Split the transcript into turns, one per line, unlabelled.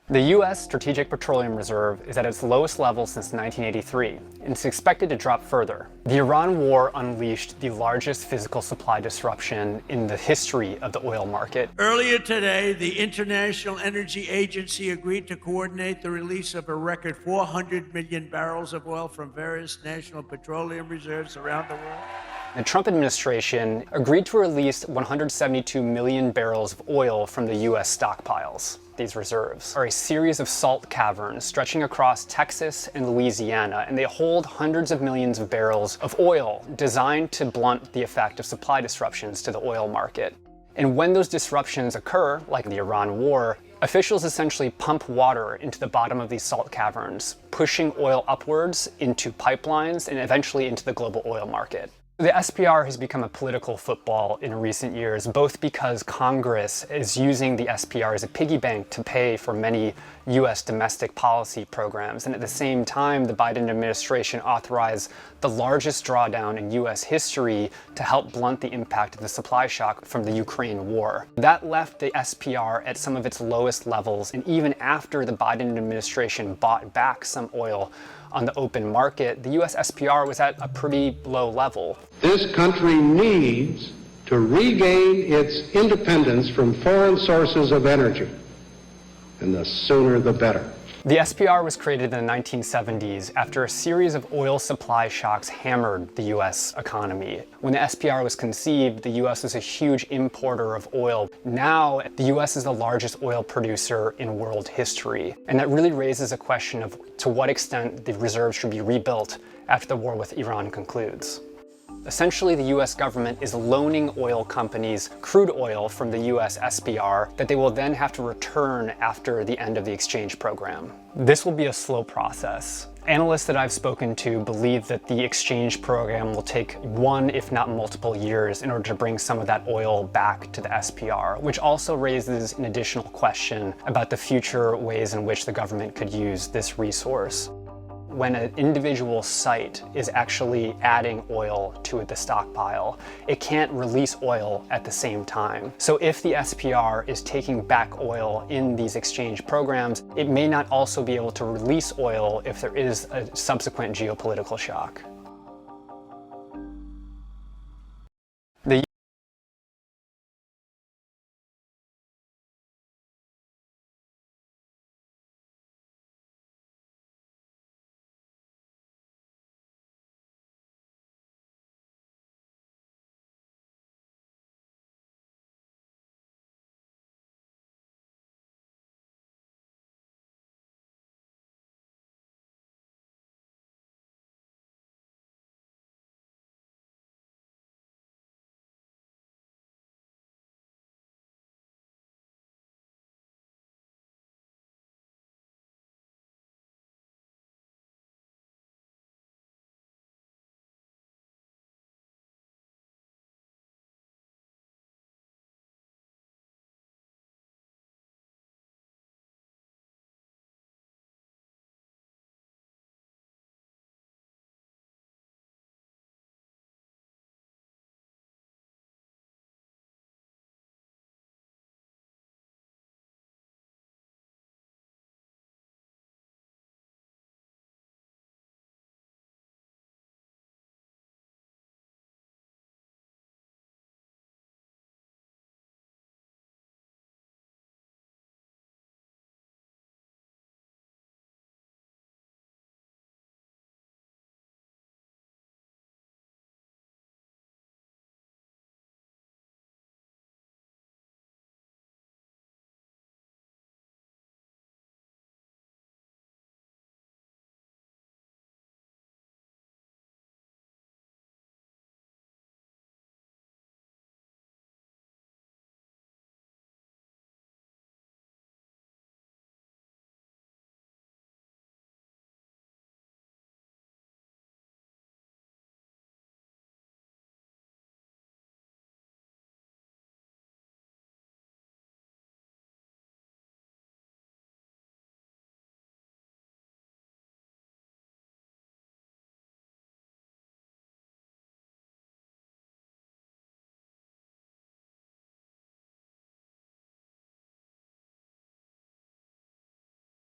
The U.S. Strategic Petroleum Reserve is at its lowest level since 1983, and it's expected to drop further. The Iran war unleashed the largest physical supply disruption in the history of the oil market.
Earlier today, the International Energy Agency agreed to coordinate the release of a record 400 million barrels of oil from various national petroleum reserves around the world.
The Trump administration agreed to release 172 million barrels of oil from the U.S. stockpiles. These reserves are a series of salt caverns stretching across Texas and Louisiana, and they hold hundreds of millions of barrels of oil designed to blunt the effect of supply disruptions to the oil market. And when those disruptions occur, like the Iran war, officials essentially pump water into the bottom of these salt caverns, pushing oil upwards into pipelines and eventually into the global oil market. The SPR has become a political football in recent years, both because Congress is using the SPR as a piggy bank to pay for many U.S. domestic policy programs, and at the same time, the Biden administration authorized the largest drawdown in U.S. history to help blunt the impact of the supply shock from the Ukraine war. That left the SPR at some of its lowest levels, and even after the Biden administration bought back some oil on the open market, the U.S. SPR was at a pretty low level.
This country needs to regain its independence from foreign sources of energy, and the sooner the better.
The SPR was created in the 1970s after a series of oil supply shocks hammered the U.S. economy. When the SPR was conceived, the U.S. was a huge importer of oil. Now, the U.S. is the largest oil producer in world history. And that really raises a question of to what extent the reserves should be rebuilt after the war with Iran concludes. Essentially, the U.S. government is loaning oil companies crude oil from the U.S. SPR that they will then have to return after the end of the exchange program. This will be a slow process. Analysts that I've spoken to believe that the exchange program will take one, if not multiple years in order to bring some of that oil back to the SPR, which also raises an additional question about the future ways in which the government could use this resource. When an individual site is actually adding oil to the stockpile, it can't release oil at the same time. So if the SPR is taking back oil in these exchange programs, it may not also be able to release oil if there is a subsequent geopolitical shock.